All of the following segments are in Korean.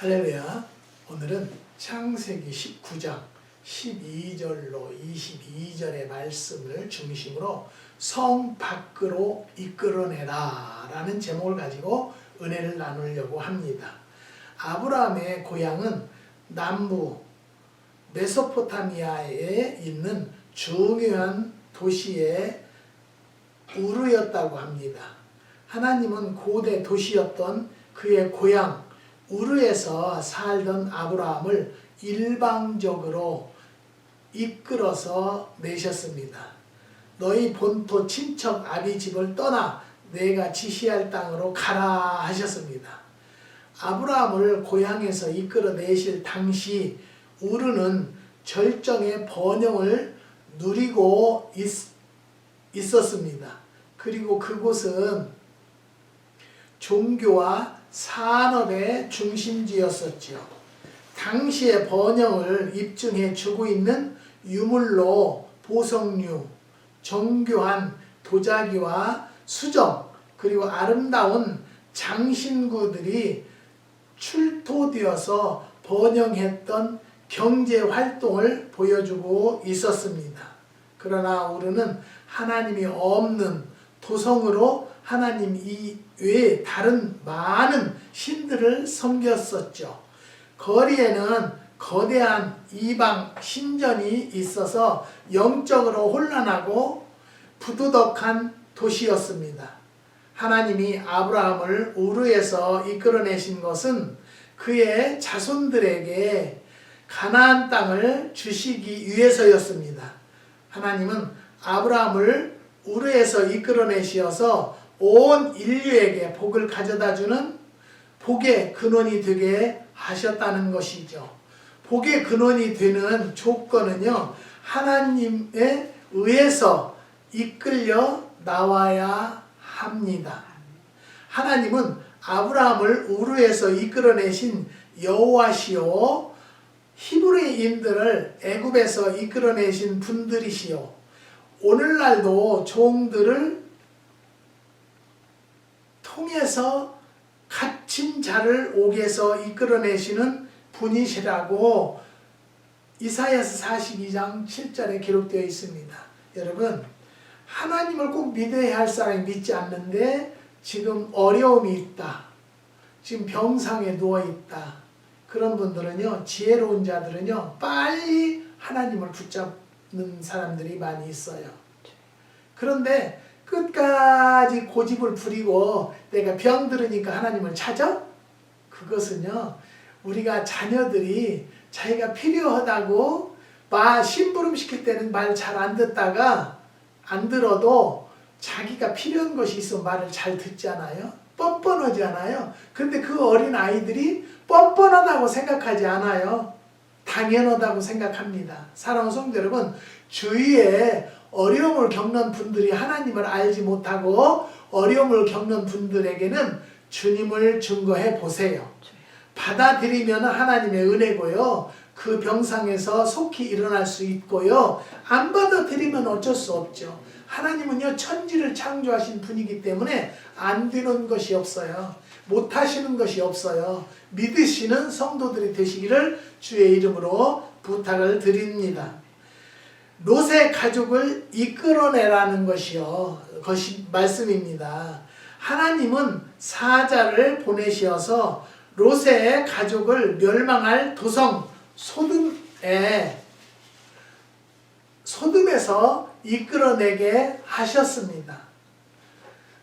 할렐루야. 오늘은 창세기 19장 12절로 22절의 말씀을 중심으로 성 밖으로 이끌어내라 라는 제목을 가지고 은혜를 나누려고 합니다. 아브라함의 고향은 남부 메소포타미아에 있는 중요한 도시의 우르였다고 합니다. 하나님은 고대 도시였던 그의 고향 우르에서 살던 아브라함을 일방적으로 이끌어서 내셨습니다. 너희 본토 친척 아비 집을 떠나 내가 지시할 땅으로 가라 하셨습니다. 아브라함을 고향에서 이끌어내실 당시 우르는 절정의 번영을 누리고 있었습니다. 그리고 그곳은 종교와 산업의 중심지였었지요. 당시의 번영을 입증해 주고 있는 유물로 보석류, 정교한 도자기와 수정, 그리고 아름다운 장신구들이 출토되어서 번영했던 경제활동을 보여주고 있었습니다. 그러나 우리는 하나님이 없는 도성으로 하나님 이외에 다른 많은 신들을 섬겼었죠. 거리에는 거대한 이방 신전이 있어서 영적으로 혼란하고 부도덕한 도시였습니다. 하나님이 아브라함을 우르에서 이끌어내신 것은 그의 자손들에게 가나안 땅을 주시기 위해서였습니다. 하나님은 아브라함을 우르에서 이끌어내시어서 온 인류에게 복을 가져다주는 복의 근원이 되게 하셨다는 것이죠. 복의 근원이 되는 조건은요, 하나님에 의해서 이끌려 나와야 합니다. 하나님은 아브라함을 우르에서 이끌어내신 여호와시오, 히브리인들을 애굽에서 이끌어내신 분들이시오. 오늘날도 종들을 통해서 갇힌 자를 옥에서 이끌어내시는 분이시라고 이사야서 42장 7절에 기록되어 있습니다. 여러분, 하나님을 꼭 믿어야 할 사람이 믿지 않는데 지금 어려움이 있다, 지금 병상에 누워있다, 그런 분들은요, 지혜로운 자들은요, 빨리 하나님을 붙잡는 사람들이 많이 있어요. 그런데 끝까지 고집을 부리고 내가 병들으니까 하나님을 찾아? 그것은요, 우리가 자녀들이 자기가 필요하다고 심부름 시킬 때는 말 잘 안 듣다가 안 들어도 자기가 필요한 것이 있으면 말을 잘 듣잖아요. 뻔뻔하지 않아요. 그런데 그 어린 아이들이 뻔뻔하다고 생각하지 않아요. 당연하다고 생각합니다. 사랑하는 성도 여러분, 주위에 어려움을 겪는 분들이 하나님을 알지 못하고 어려움을 겪는 분들에게는 주님을 증거해 보세요. 받아들이면 하나님의 은혜고요, 그 병상에서 속히 일어날 수 있고요, 안 받아들이면 어쩔 수 없죠. 하나님은요, 천지를 창조하신 분이기 때문에 안 되는 것이 없어요. 못하시는 것이 없어요. 믿으시는 성도들이 되시기를 주의 이름으로 부탁을 드립니다. 롯의 가족을 이끌어내라는 것이 말씀입니다. 하나님은 사자를 보내시어서 롯의 가족을 멸망할 도성 소돔에서 이끌어내게 하셨습니다.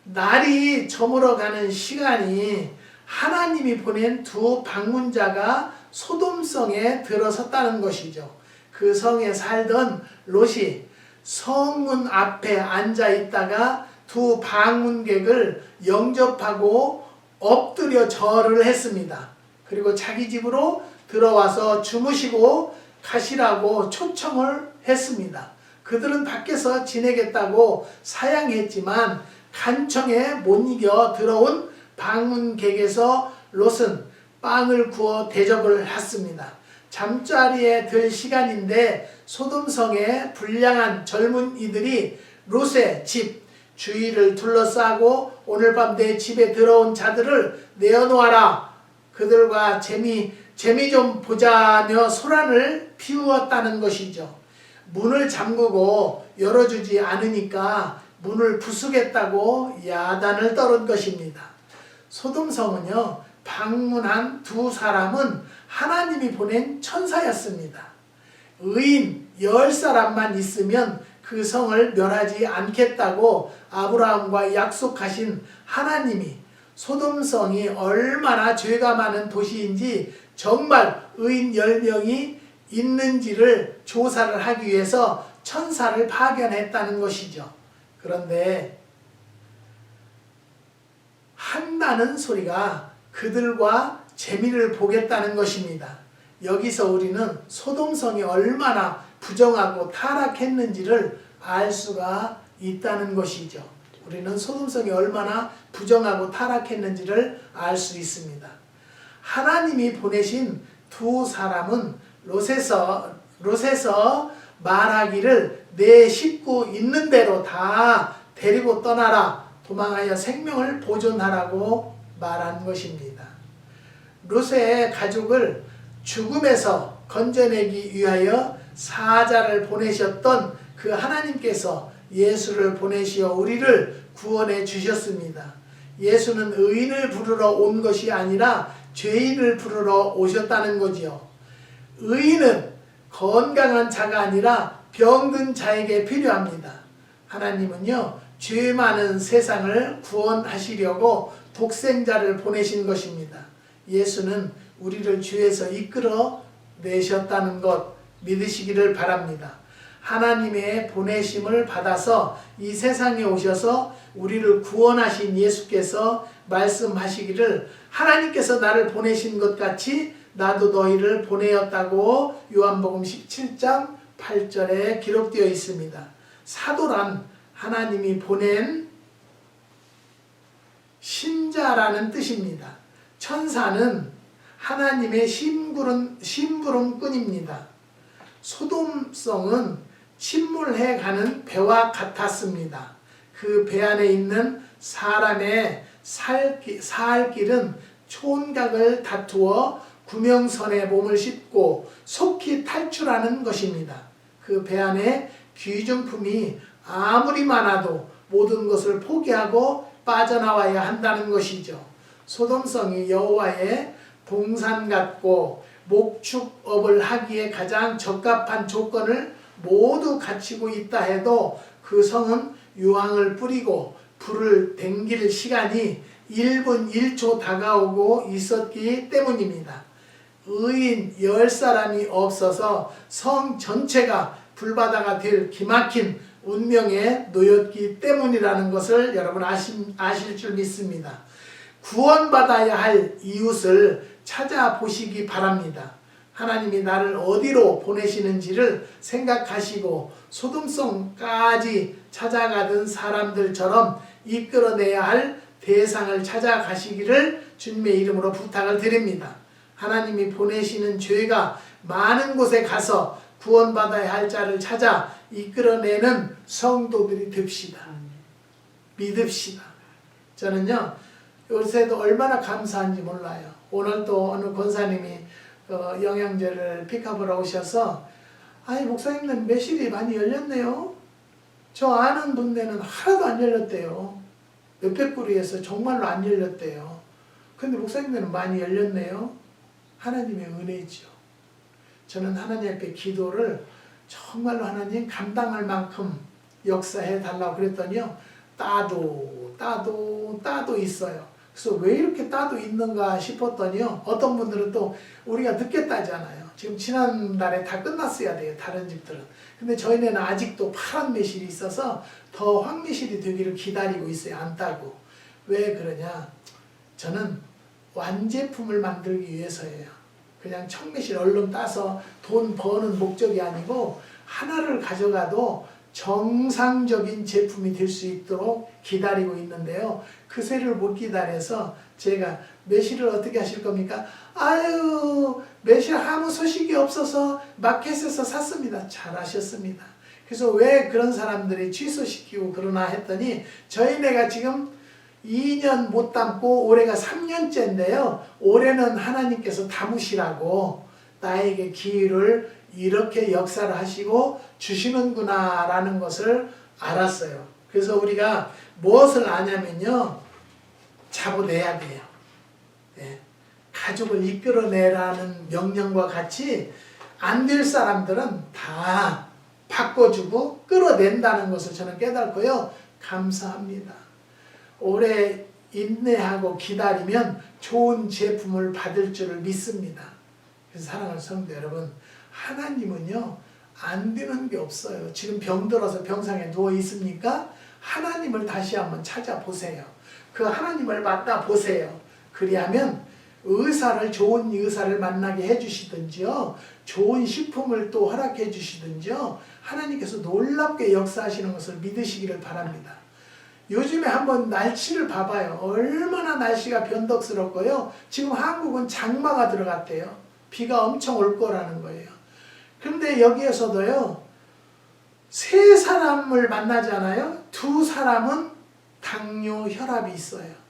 날이 저물어가는 시간이 하나님이 보낸 두 방문자가 소돔성에 들어섰다는 것이죠. 그 성에 살던 롯이 성문 앞에 앉아 있다가 두 방문객을 영접하고 엎드려 절을 했습니다. 그리고 자기 집으로 들어와서 주무시고 가시라고 초청을 했습니다. 그들은 밖에서 지내겠다고 사양했지만 간청에 못 이겨 들어온 방문객에서 롯은 빵을 구워 대접을 했습니다. 잠자리에 들 시간인데 소돔성의 불량한 젊은이들이 롯의 집 주위를 둘러싸고 오늘 밤 내 집에 들어온 자들을 내어놓아라, 그들과 재미 좀 보자며 소란을 피우었다는 것이죠. 문을 잠그고 열어주지 않으니까 문을 부수겠다고 야단을 떨은 것입니다. 소돔성은요, 방문한 두 사람은 하나님이 보낸 천사였습니다. 의인 10사람만 있으면 그 성을 멸하지 않겠다고 아브라함과 약속하신 하나님이 소돔성이 얼마나 죄가 많은 도시인지 정말 의인 10명이 있는지를 조사를 하기 위해서 천사를 파견했다는 것이죠. 그런데 한다는 소리가 그들과 재미를 보겠다는 것입니다. 여기서 우리는 소돔성이 얼마나 부정하고 타락했는지를 알 수가 있다는 것이죠. 우리는 소돔성이 얼마나 부정하고 타락했는지를 알 수 있습니다. 하나님이 보내신 두 사람은 롯에서 말하기를 내 식구 있는 대로 다 데리고 떠나라, 도망하여 생명을 보존하라고 말한 것입니다. 롯의 가족을 죽음에서 건져내기 위하여 사자를 보내셨던 그 하나님께서 예수를 보내시어 우리를 구원해 주셨습니다. 예수는 의인을 부르러 온 것이 아니라 죄인을 부르러 오셨다는 거지요. 의인은 건강한 자가 아니라 병든 자에게 필요합니다. 하나님은요, 죄 많은 세상을 구원하시려고 독생자를 보내신 것입니다. 예수는 우리를 죄에서 이끌어 내셨다는 것 믿으시기를 바랍니다. 하나님의 보내심을 받아서 이 세상에 오셔서 우리를 구원하신 예수께서 말씀하시기를 하나님께서 나를 보내신 것 같이 나도 너희를 보내었다고 요한복음 17장 8절에 기록되어 있습니다. 사도란 하나님이 보낸 신자라는 뜻입니다. 천사는 하나님의 심부름꾼입니다. 소돔성은 침몰해 가는 배와 같았습니다. 그 배 안에 있는 사람의 살 길은 촌각을 다투어 구명선에 몸을 싣고 속히 탈출하는 것입니다. 그 배 안에 귀중품이 아무리 많아도 모든 것을 포기하고 빠져나와야 한다는 것이죠. 소돔성이 여호와의 동산 같고 목축업을 하기에 가장 적합한 조건을 모두 갖추고 있다 해도 그 성은 유황을 뿌리고 불을 댕길 시간이 1분 1초 다가오고 있었기 때문입니다. 의인 10사람이 없어서 성 전체가 불바다가 될 기막힌 운명에 놓였기 때문이라는 것을 여러분 아실 줄 믿습니다. 구원받아야 할 이웃을 찾아보시기 바랍니다. 하나님이 나를 어디로 보내시는지를 생각하시고 소돔성까지 찾아가던 사람들처럼 이끌어내야 할 대상을 찾아가시기를 주님의 이름으로 부탁을 드립니다. 하나님이 보내시는 죄가 많은 곳에 가서 구원받아야 할 자를 찾아 이끌어내는 성도들이 됩시다. 믿읍시다. 저는요, 요새도 얼마나 감사한지 몰라요. 오늘 또 어느 권사님이 영양제를 픽업을 오셔서 아이 목사님은 매실이 많이 열렸네요. 저 아는 분들은 하나도 안 열렸대요. 몇백 그루에서 정말로 안 열렸대요. 근데 목사님들은 많이 열렸네요. 하나님의 은혜죠. 저는 하나님 앞에 기도를 정말로 하나님 감당할 만큼 역사해 달라고 그랬더니요, 따도 있어요. 그래서 왜 이렇게 따도 있는가 싶었더니요, 어떤 분들은 또 우리가 늦게 따잖아요. 지금 지난달에 다 끝났어야 돼요, 다른 집들은. 근데 저희는 아직도 파란 매실이 있어서 더 황매실이 되기를 기다리고 있어요. 안 따고. 왜 그러냐, 저는 완제품을 만들기 위해서예요. 그냥 청매실 얼른 따서 돈 버는 목적이 아니고 하나를 가져가도 정상적인 제품이 될 수 있도록 기다리고 있는데요. 그새를 못 기다려서 제가 매실을 어떻게 하실 겁니까? 아유, 매실 아무 소식이 없어서 마켓에서 샀습니다. 잘하셨습니다. 그래서 왜 그런 사람들이 취소시키고 그러나 했더니 저희네가 지금 2년 못 담고 올해가 3년째인데요. 올해는 하나님께서 담으시라고 나에게 기회를 이렇게 역사를 하시고 주시는구나 라는 것을 알았어요. 그래서 우리가 무엇을 아냐면요, 잡아내야 돼요. 네. 가족을 이끌어내라는 명령과 같이 안 될 사람들은 다 바꿔주고 끌어낸다는 것을 저는 깨닫고요. 감사합니다. 오래 인내하고 기다리면 좋은 제품을 받을 줄을 믿습니다. 그래서 사랑하는 성도 여러분, 하나님은요 안 되는 게 없어요. 지금 병들어서 병상에 누워 있습니까? 하나님을 다시 한번 찾아보세요. 그 하나님을 만나보세요. 그리하면 좋은 의사를 만나게 해주시든지요, 좋은 식품을 또 허락해 주시든지요, 하나님께서 놀랍게 역사하시는 것을 믿으시기를 바랍니다. 요즘에 한번 날씨를 봐봐요. 얼마나 날씨가 변덕스럽고요. 지금 한국은 장마가 들어갔대요. 비가 엄청 올 거라는 거예요. 그런데 여기에서도요, 3사람을 만나잖아요. 2사람은 당뇨, 혈압이 있어요.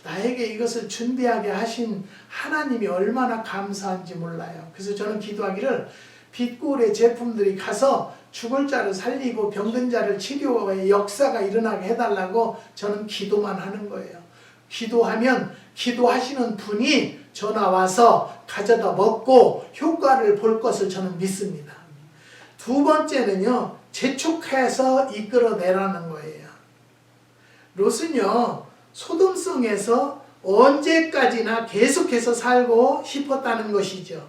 나에게 이것을 준비하게 하신 하나님이 얼마나 감사한지 몰라요. 그래서 저는 기도하기를 빛골의 제품들이 가서 죽을 자를 살리고 병든 자를 치료의 역사가 일어나게 해달라고 저는 기도만 하는 거예요. 기도하면 기도하시는 분이 전화 와서 가져다 먹고 효과를 볼 것을 저는 믿습니다. 2번째는요, 재촉해서 이끌어내라는 거예요. 롯은요, 소돔성에서 언제까지나 계속해서 살고 싶었다는 것이죠.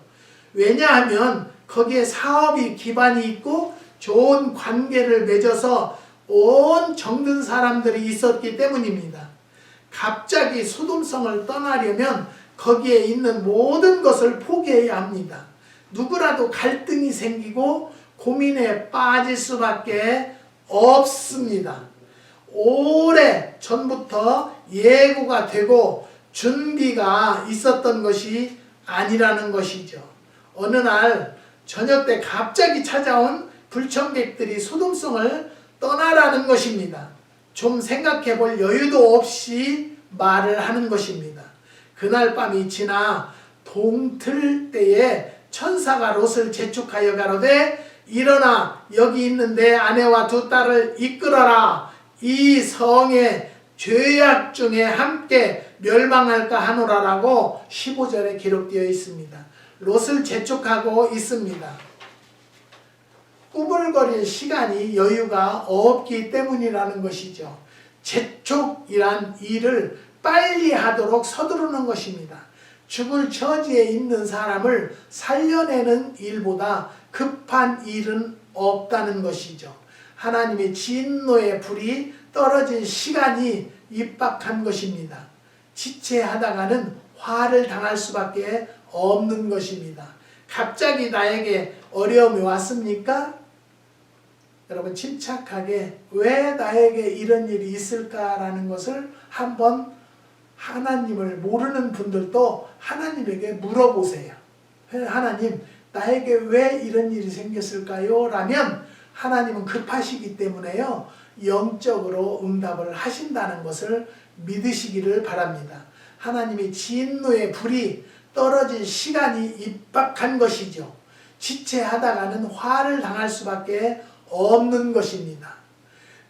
왜냐하면 거기에 사업이 기반이 있고 좋은 관계를 맺어서 온 정든 사람들이 있었기 때문입니다. 갑자기 소돔성을 떠나려면 거기에 있는 모든 것을 포기해야 합니다. 누구라도 갈등이 생기고 고민에 빠질 수밖에 없습니다. 오래 전부터 예고가 되고 준비가 있었던 것이 아니라는 것이죠. 어느 날 저녁 때 갑자기 찾아온 불청객들이 소돔성을 떠나라는 것입니다. 좀 생각해 볼 여유도 없이 말을 하는 것입니다. 그날 밤이 지나 동틀 때에 천사가 롯을 재촉하여 가로되 일어나 여기 있는 내 아내와 2 딸을 이끌어라. 이 성의 죄악 중에 함께 멸망할까 하노라라고 15절에 기록되어 있습니다. 롯을 재촉하고 있습니다. 꾸물거릴 시간이 여유가 없기 때문이라는 것이죠. 재촉이란 일을 빨리 하도록 서두르는 것입니다. 죽을 처지에 있는 사람을 살려내는 일보다 급한 일은 없다는 것이죠. 하나님의 진노의 불이 떨어질 시간이 입박한 것입니다. 지체하다가는 화를 당할 수밖에 없는 것입니다. 갑자기 나에게 어려움이 왔습니까? 여러분 침착하게 왜 나에게 이런 일이 있을까라는 것을 한번 하나님을 모르는 분들도 하나님에게 물어보세요. 하나님, 나에게 왜 이런 일이 생겼을까요? 라면 하나님은 급하시기 때문에요, 영적으로 응답을 하신다는 것을 믿으시기를 바랍니다. 하나님의 진노의 불이 떨어질 시간이 입박한 것이죠. 지체하다가는 화를 당할 수밖에 없는 것입니다.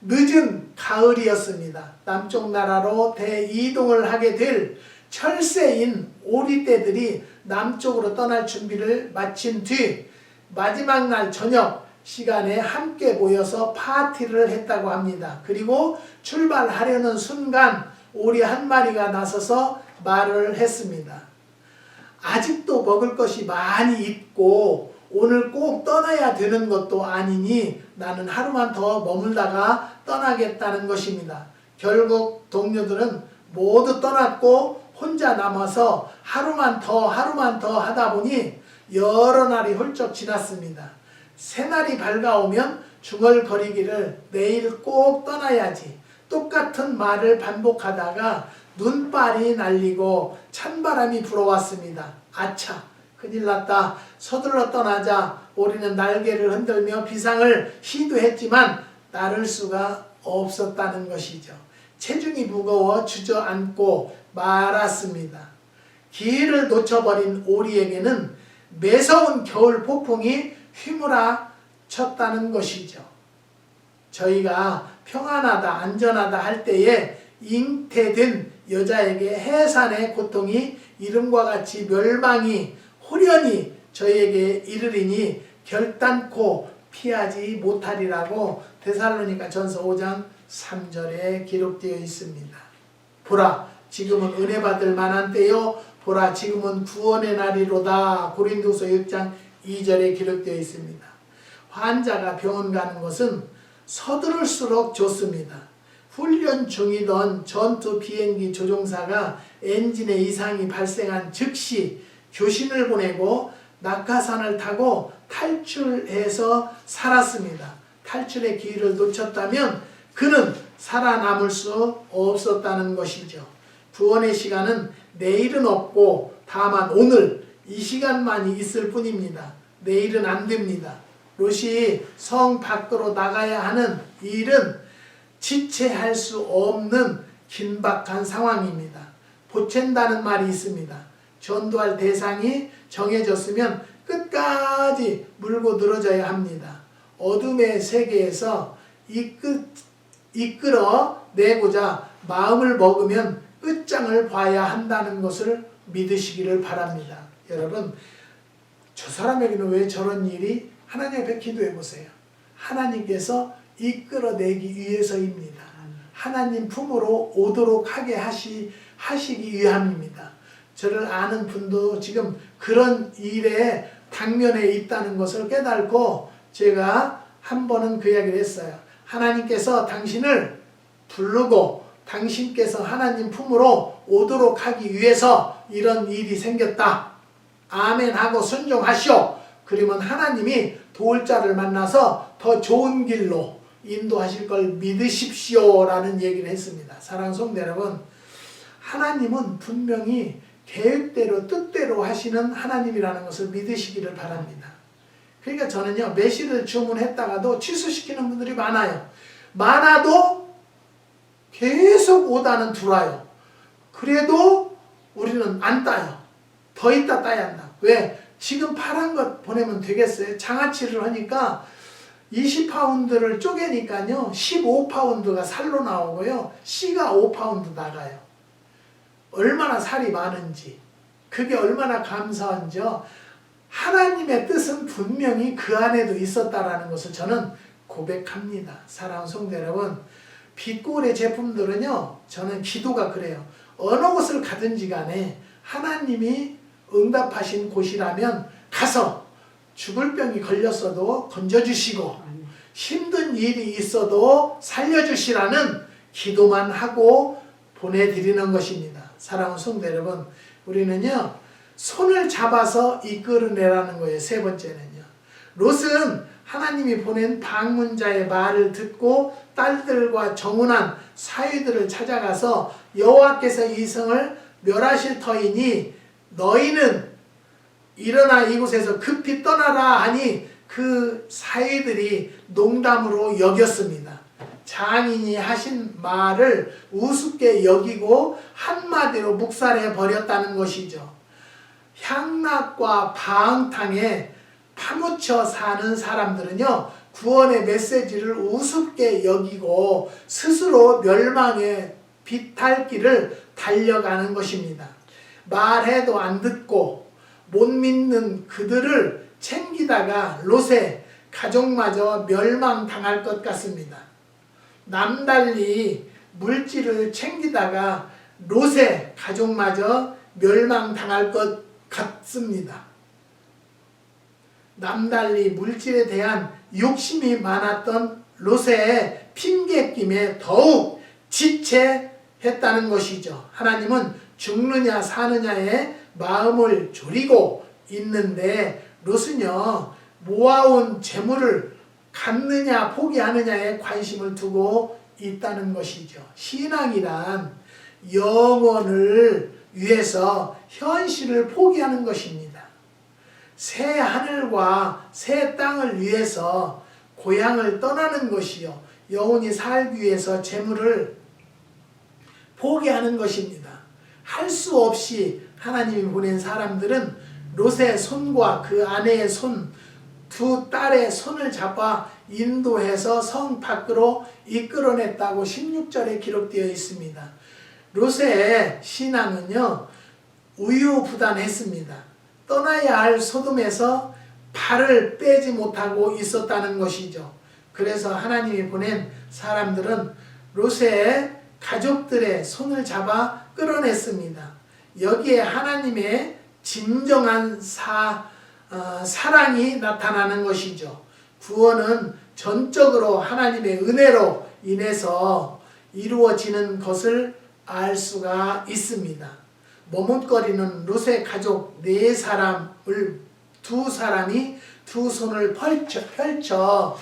늦은 가을이었습니다. 남쪽 나라로 대이동을 하게 될 철새인 오리떼들이 남쪽으로 떠날 준비를 마친 뒤 마지막 날 저녁 시간에 함께 모여서 파티를 했다고 합니다. 그리고 출발하려는 순간 오리 한 마리가 나서서 말을 했습니다. 아직도 먹을 것이 많이 있고 오늘 꼭 떠나야 되는 것도 아니니 나는 하루만 더 머물다가 떠나겠다는 것입니다. 결국 동료들은 모두 떠났고 혼자 남아서 하루만 더 하다 보니 여러 날이 훌쩍 지났습니다. 새날이 밝아오면 중얼거리기를 내일 꼭 떠나야지. 똑같은 말을 반복하다가 눈발이 날리고 찬바람이 불어왔습니다. 아차, 큰일 났다. 서둘러 떠나자. 오리는 날개를 흔들며 비상을 시도했지만 나를 수가 없었다는 것이죠. 체중이 무거워 주저앉고 말았습니다. 기회를 놓쳐버린 오리에게는 매서운 겨울 폭풍이 휘몰아쳤다는 것이죠. 저희가 평안하다, 안전하다 할 때에 잉태된 여자에게 해산의 고통이 이름과 같이 멸망이 호련히 저희에게 이르리니 결단코 피하지 못하리라고 데살로니가 전서 5장 3절에 기록되어 있습니다. 보라, 지금은 은혜 받을 만한 때요, 보라, 지금은 구원의 날이로다. 고린도서 6장 2절에 기록되어 있습니다. 환자가 병원 가는 것은 서두를수록 좋습니다. 훈련 중이던 전투 비행기 조종사가 엔진에 이상이 발생한 즉시 교신을 보내고 낙하산을 타고 탈출해서 살았습니다. 탈출의 기회를 놓쳤다면 그는 살아남을 수 없었다는 것이죠. 구원의 시간은 내일은 없고 다만 오늘 이 시간만이 있을 뿐입니다. 내일은 안 됩니다. 롯이 성 밖으로 나가야 하는 일은 지체할 수 없는 긴박한 상황입니다. 보챈다는 말이 있습니다. 전도할 대상이 정해졌으면 끝까지 물고 늘어져야 합니다. 어둠의 세계에서 이끌어내고자 마음을 먹으면 끝장을 봐야 한다는 것을 믿으시기를 바랍니다. 여러분, 저 사람에게는 왜 저런 일이 하나님 앞에 기도해 보세요. 하나님께서 이끌어내기 위해서입니다. 하나님 품으로 오도록 하게 하시기 위함입니다. 저를 아는 분도 지금 그런 일에 당면에 있다는 것을 깨닫고 제가 한 번은 그 이야기를 했어요. 하나님께서 당신을 부르고 당신께서 하나님 품으로 오도록 하기 위해서 이런 일이 생겼다. 아멘 하고 순종하시오. 그러면 하나님이 도울 자를 만나서 더 좋은 길로 인도하실 걸 믿으십시오 라는 얘기를 했습니다. 사랑하는 성도 여러분, 하나님은 분명히 계획대로 뜻대로 하시는 하나님이라는 것을 믿으시기를 바랍니다. 그러니까 저는요, 매실을 주문했다가도 취소시키는 분들이 많아요. 많아도 계속 오다는 들어와요. 그래도 우리는 안 따요. 더 있다 따야 한다. 왜? 지금 파란 것 보내면 되겠어요? 장아찌를 하니까 20파운드를 쪼개니까요 15파운드가 살로 나오고요, 씨가 5파운드 나가요. 얼마나 살이 많은지, 그게 얼마나 감사한지요. 하나님의 뜻은 분명히 그 안에도 있었다라는 것을 저는 고백합니다. 사랑하는 성도 여러분, 빛고울의 제품들은요, 저는 기도가 그래요. 어느 곳을 가든지 간에 하나님이 응답하신 곳이라면 가서 죽을 병이 걸렸어도 건져주시고 힘든 일이 있어도 살려주시라는 기도만 하고 보내드리는 것입니다. 사랑하는 성도 여러분, 우리는요, 손을 잡아서 이끌어내라는 거예요. 세 번째는요, 롯은 하나님이 보낸 방문자의 말을 듣고 딸들과 정운한 사위들을 찾아가서 여호와께서 이 성을 멸하실 터이니 너희는 일어나 이곳에서 급히 떠나라 하니 그 사위들이 농담으로 여겼습니다. 장인이 하신 말을 우습게 여기고 한마디로 묵살해 버렸다는 것이죠. 향락과 방탕에 파묻혀 사는 사람들은요, 구원의 메시지를 우습게 여기고 스스로 멸망의 비탈길을 달려가는 것입니다. 말해도 안 듣고 못 믿는 그들을 챙기다가 롯의 가족마저 멸망당할 것 같습니다. 남달리 물질을 챙기다가 롯의 가족마저 멸망당할 것 같습니다. 남달리 물질에 대한 욕심이 많았던 롯의 핑계김에 더욱 지체했다는 것이죠. 하나님은 죽느냐 사느냐에 마음을 졸이고 있는데 롯은요, 모아온 재물을 갖느냐 포기하느냐에 관심을 두고 있다는 것이죠. 신앙이란 영혼을 위해서 현실을 포기하는 것입니다. 새 하늘과 새 땅을 위해서 고향을 떠나는 것이요, 영혼이 살기 위해서 재물을 포기하는 것입니다. 할 수 없이 하나님이 보낸 사람들은 롯의 손과 그 아내의 손, 두 딸의 손을 잡아 인도해서 성 밖으로 이끌어냈다고 16절에 기록되어 있습니다. 롯의 신앙은요, 우유부단했습니다. 떠나야 할 소돔에서 발을 빼지 못하고 있었다는 것이죠. 그래서 하나님이 보낸 사람들은 롯의 가족들의 손을 잡아 끌어냈습니다. 여기에 하나님의 진정한 사랑이 나타나는 것이죠. 구원은 전적으로 하나님의 은혜로 인해서 이루어지는 것을 알 수가 있습니다. 머뭇거리는 롯의 가족 4사람을 두 사람이 두 손을 펼쳐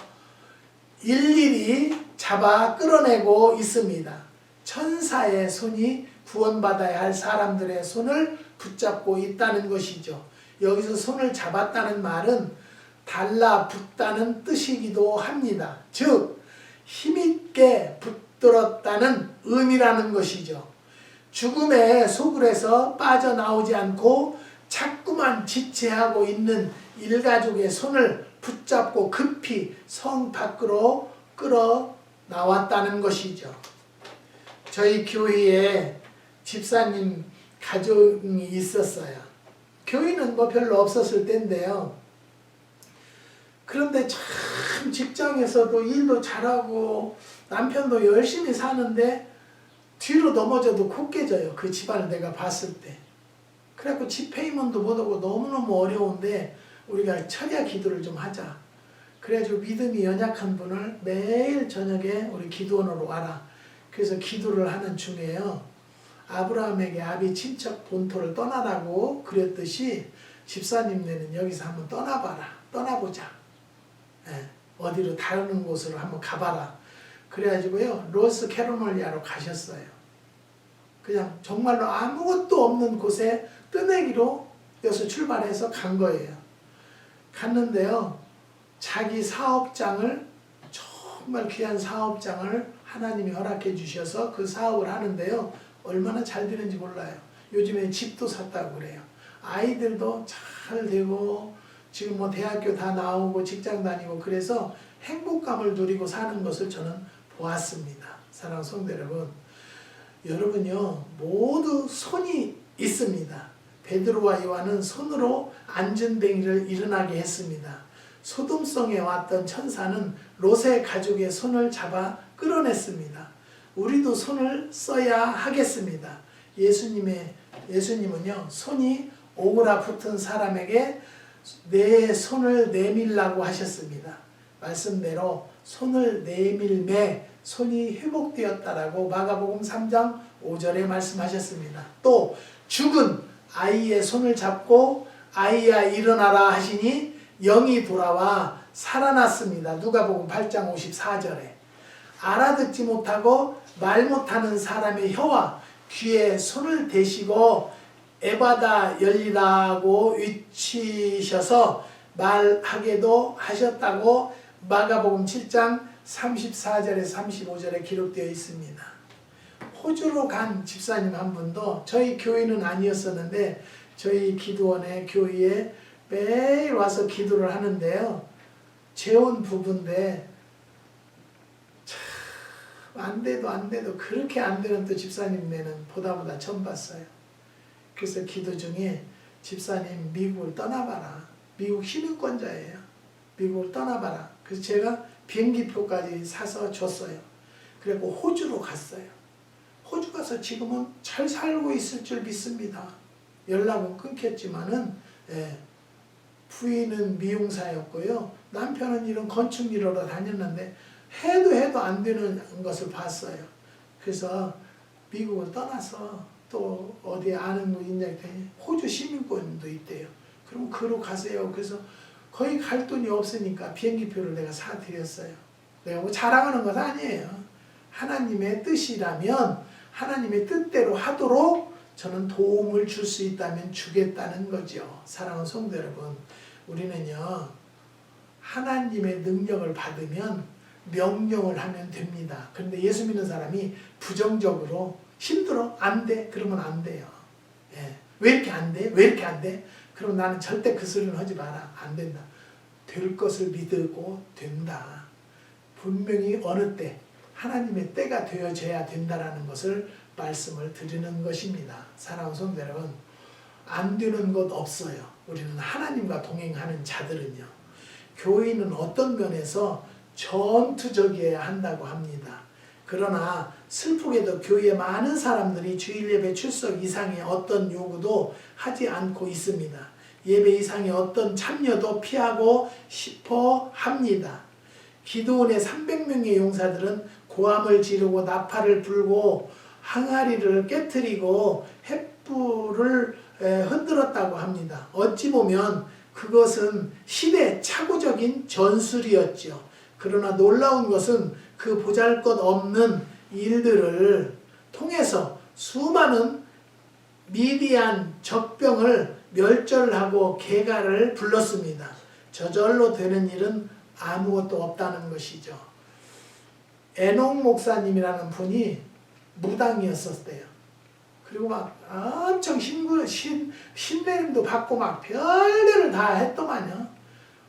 일일이 잡아 끌어내고 있습니다. 천사의 손이 구원받아야 할 사람들의 손을 붙잡고 있다는 것이죠. 여기서 손을 잡았다는 말은 달라붙다는 뜻이기도 합니다. 즉 힘있게 붙들었다는 의미라는 것이죠. 죽음의 소굴에서 빠져나오지 않고 자꾸만 지체하고 있는 일가족의 손을 붙잡고 급히 성 밖으로 끌어 나왔다는 것이죠. 저희 교회에 집사님 가족이 있었어요. 교회는 뭐 별로 없었을 때인데요. 그런데 참 직장에서도 일도 잘하고 남편도 열심히 사는데 뒤로 넘어져도 곧 깨져요. 그 집안을 내가 봤을 때. 그래갖고 집회임원도 못하고 너무너무 어려운데 우리가 철야 기도를 좀 하자. 그래가지고 믿음이 연약한 분을 매일 저녁에 우리 기도원으로 와라. 그래서 기도를 하는 중에요. 아브라함에게 아비 친척 본토를 떠나라고 그랬듯이 집사님네는 여기서 한번 떠나봐라. 떠나보자. 예, 어디로 다른 곳으로 한번 가봐라. 그래가지고요. 로스 캐로놀리아로 가셨어요. 그냥 정말로 아무것도 없는 곳에 뜨내기로 여기서 출발해서 간 거예요. 갔는데요. 자기 사업장을 정말 귀한 사업장을 하나님이 허락해 주셔서 그 사업을 하는데요. 얼마나 잘 되는지 몰라요. 요즘에 집도 샀다고 그래요. 아이들도 잘 되고 지금 뭐 대학교 다 나오고 직장 다니고 그래서 행복감을 누리고 사는 것을 저는 보았습니다. 사랑하는 성도 여러분. 여러분요. 모두 손이 있습니다. 베드로와 요한은 손으로 안전뱅이를 일어나게 했습니다. 소돔성에 왔던 천사는 롯의 가족의 손을 잡아 끌어냈습니다. 우리도 손을 써야 하겠습니다. 예수님은요, 손이 오그라 붙은 사람에게 내 손을 내밀라고 하셨습니다. 말씀대로 손을 내밀매 손이 회복되었다라고 마가복음 3장 5절에 말씀하셨습니다. 또 죽은 아이의 손을 잡고 아이야 일어나라 하시니 영이 돌아와 살아났습니다. 누가복음 8장 54절에 알아듣지 못하고 말 못하는 사람의 혀와 귀에 손을 대시고 에바다 열리라고 외치셔서 말하게도 하셨다고 마가복음 7장 34절에 35절에 기록되어 있습니다. 호주로 간 집사님 한 분도 저희 교회는 아니었었는데 저희 기도원의 교회에 매일 와서 기도를 하는데요. 재혼 부부인데 참 안 돼도 그렇게 안 되는 또 집사님네는 보다 처음 봤어요. 그래서 기도 중에 집사님 미국을 떠나봐라. 미국 시민권자예요. 미국을 떠나봐라. 그래서 제가 비행기표까지 사서 줬어요. 그리고 호주로 갔어요. 호주 가서 지금은 잘 살고 있을 줄 믿습니다. 연락은 끊겼지만은 부인은 미용사였고요. 남편은 이런 건축 일하러 다녔는데 해도 안 되는 것을 봤어요. 그래서 미국을 떠나서 또 어디 아는 분 있냐 했더니 호주 시민권도 있대요. 그럼 그로 가세요. 그래서 거의 갈 돈이 없으니까 비행기표를 내가 사드렸어요. 내가 뭐 자랑하는 것 아니에요. 하나님의 뜻이라면 하나님의 뜻대로 하도록 저는 도움을 줄 수 있다면 주겠다는 거죠. 사랑하는 성도 여러분, 우리는요 하나님의 능력을 받으면 명령을 하면 됩니다. 그런데 예수 믿는 사람이 부정적으로 힘들어? 안 돼? 그러면 안 돼요. 예. 왜 이렇게 안 돼? 왜 이렇게 안 돼? 그럼 나는 절대 그 소리는 하지 마라. 안 된다. 될 것을 믿고 된다. 분명히 어느 때 하나님의 때가 되어져야 된다라는 것을 말씀을 드리는 것입니다. 사랑하는 성도 여러분, 안 되는 것 없어요. 우리는 하나님과 동행하는 자들은요. 교회는 어떤 면에서 전투적이어야 한다고 합니다. 그러나 슬프게도 교회에 많은 사람들이 주일 예배 출석 이상의 어떤 요구도 하지 않고 있습니다. 예배 이상의 어떤 참여도 피하고 싶어 합니다. 기드온의 300명의 용사들은 고함을 지르고 나팔을 불고 항아리를 깨트리고 횃불을 흔들었다고 합니다. 어찌 보면 그것은 시대착오적인 전술이었죠. 그러나 놀라운 것은 그 보잘것없는 일들을 통해서 수많은 미디안 적병을 멸절하고 개가를 불렀습니다. 저절로 되는 일은 아무것도 없다는 것이죠. 에녹 목사님이라는 분이 무당이었었대요. 그리고 막 엄청 신내림도 받고 막 별일을 다 했더만요.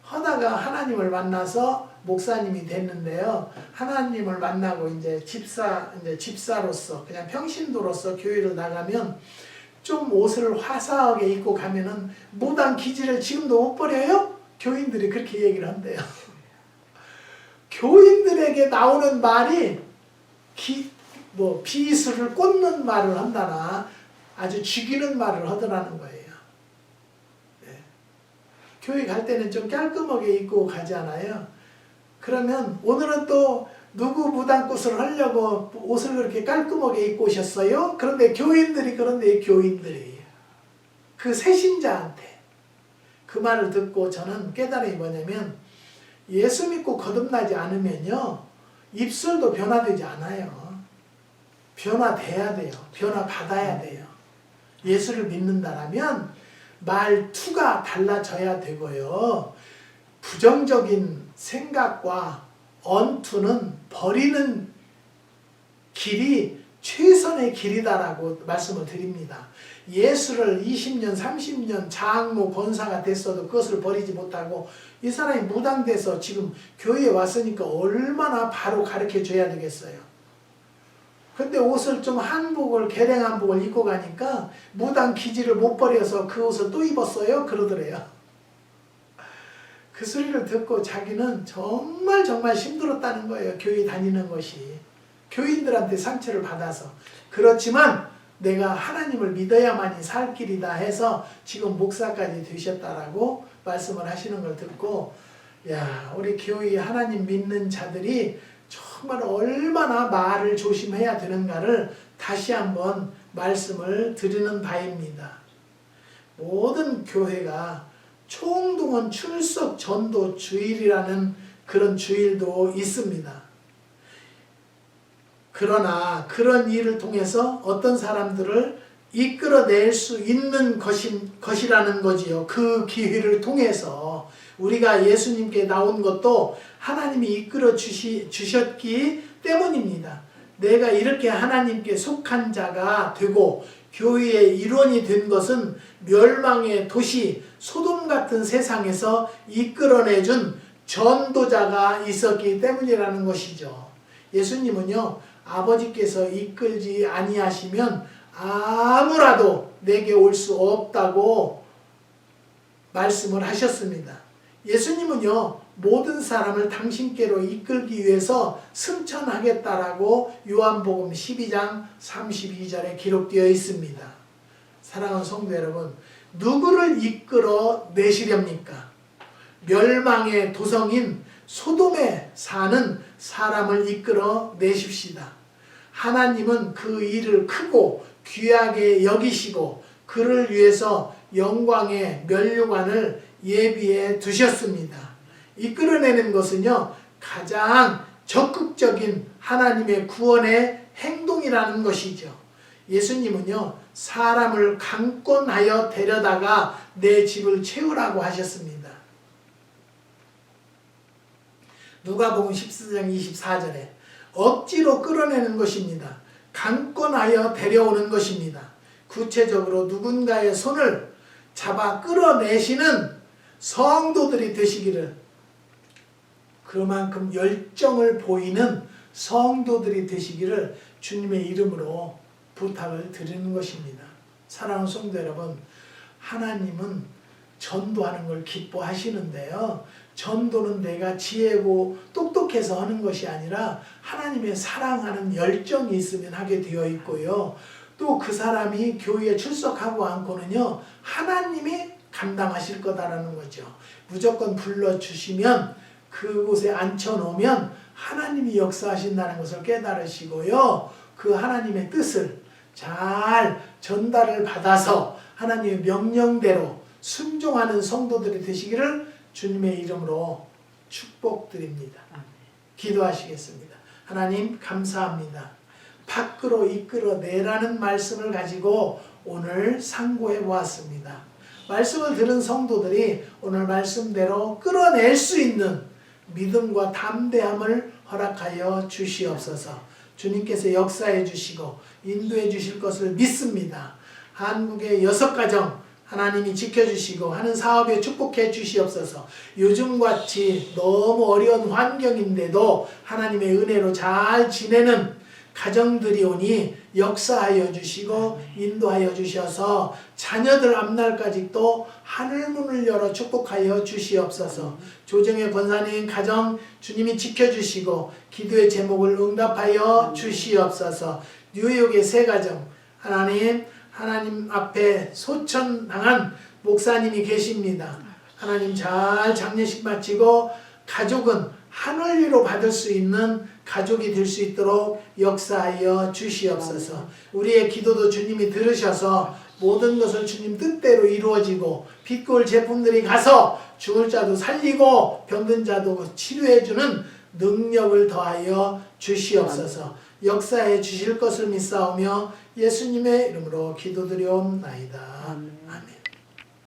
하다가 하나님을 만나서 목사님이 됐는데요. 하나님을 만나고 이제 집사로서 그냥 평신도로서 교회를 나가면 좀 옷을 화사하게 입고 가면은 무당 기질을 지금도 못 버려요? 교인들이 그렇게 얘기를 한대요. 교인들에게 나오는 말이 비수를 꽂는 말을 한다나 아주 죽이는 말을 하더라는 거예요. 네. 교회 갈 때는 좀 깔끔하게 입고 가잖아요. 그러면 오늘은 또 누구 무당꽃을 하려고 옷을 그렇게 깔끔하게 입고 오셨어요? 그런데 교인들이 그 새신자한테 그 말을 듣고 저는 깨달음이 뭐냐면 예수 믿고 거듭나지 않으면요 입술도 변화되지 않아요. 변화돼야 돼요. 변화받아야 돼요. 예수를 믿는다라면 말투가 달라져야 되고요. 부정적인 생각과 언투는 버리는 길이 최선의 길이다라고 말씀을 드립니다. 예수를 20년, 30년 장로, 권사가 됐어도 그것을 버리지 못하고 이 사람이 무당돼서 지금 교회에 왔으니까 얼마나 바로 가르쳐줘야 되겠어요. 근데 옷을 좀 계량 한복을 입고 가니까 무당 기질을 못 버려서 그 옷을 또 입었어요? 그러더래요. 그 소리를 듣고 자기는 정말 힘들었다는 거예요. 교회 다니는 것이. 교인들한테 상처를 받아서. 그렇지만 내가 하나님을 믿어야만이 살 길이다 해서 지금 목사까지 되셨다라고 말씀을 하시는 걸 듣고 우리 교회 하나님 믿는 자들이 정말 얼마나 말을 조심해야 되는가를 다시 한번 말씀을 드리는 바입니다. 모든 교회가 총동원 출석 전도 주일이라는 그런 주일도 있습니다. 그러나 그런 일을 통해서 어떤 사람들을 이끌어낼 수 있는 것이라는 거지요. 그 기회를 통해서 우리가 예수님께 나온 것도 하나님이 이끌어 주셨기 때문입니다. 내가 이렇게 하나님께 속한 자가 되고 교회의 일원이 된 것은 멸망의 도시 소돔 같은 세상에서 이끌어내준 전도자가 있었기 때문이라는 것이죠. 예수님은요, 아버지께서 이끌지 아니하시면 아무라도 내게 올 수 없다고 말씀을 하셨습니다. 예수님은요, 모든 사람을 당신께로 이끌기 위해서 승천하겠다라고 요한복음 12장 32절에 기록되어 있습니다. 사랑하는 성도 여러분, 누구를 이끌어 내시렵니까? 멸망의 도성인 소돔에 사는 사람을 이끌어 내십시다. 하나님은 그 일을 크고 귀하게 여기시고 그를 위해서 영광의 면류관을 예비해 두셨습니다. 이끌어내는 것은요, 가장 적극적인 하나님의 구원의 행동이라는 것이죠. 예수님은요, 사람을 강권하여 데려다가 내 집을 채우라고 하셨습니다. 누가복음 14장 24절에 억지로 끌어내는 것입니다. 강권하여 데려오는 것입니다. 구체적으로 누군가의 손을 잡아 끌어내시는 성도들이 되시기를, 그만큼 열정을 보이는 성도들이 되시기를 주님의 이름으로 부탁을 드리는 것입니다. 사랑하는 성도 여러분, 하나님은 전도하는 걸 기뻐하시는데요. 전도는 내가 지혜고 똑똑해서 하는 것이 아니라 하나님의 사랑하는 열정이 있으면 하게 되어 있고요. 또 그 사람이 교회에 출석하고 않고는요, 하나님이 감당하실 거다라는 거죠. 무조건 불러주시면 그곳에 앉혀놓으면 하나님이 역사하신다는 것을 깨달으시고요. 그 하나님의 뜻을 잘 전달을 받아서 하나님의 명령대로 순종하는 성도들이 되시기를 주님의 이름으로 축복드립니다. 기도하시겠습니다. 하나님 감사합니다. 밖으로 이끌어내라는 말씀을 가지고 오늘 상고해 보았습니다. 말씀을 들은 성도들이 오늘 말씀대로 끌어낼 수 있는 믿음과 담대함을 허락하여 주시옵소서. 주님께서 역사해 주시고 인도해 주실 것을 믿습니다. 한국의 6가정 하나님이 지켜주시고 하는 사업에 축복해 주시옵소서. 요즘같이 너무 어려운 환경인데도 하나님의 은혜로 잘 지내는 가정들이 오니 역사하여 주시고 인도하여 주셔서 자녀들 앞날까지 또 하늘문을 열어 축복하여 주시옵소서. 조정의 권사님 가정 주님이 지켜주시고 기도의 제목을 응답하여 주시옵소서. 뉴욕의 3가정 하나님 앞에 소천당한 목사님이 계십니다. 하나님 잘 장례식 마치고 가족은 하늘 위로 받을 수 있는 가족이 될 수 있도록 역사하여 주시옵소서. 우리의 기도도 주님이 들으셔서 모든 것을 주님 뜻대로 이루어지고 빛골 제품들이 가서 죽을 자도 살리고 병든 자도 치료해주는 능력을 더하여 주시옵소서. 역사해 주실 것을 믿사오며 예수님의 이름으로 기도드리옵나이다. 아멘.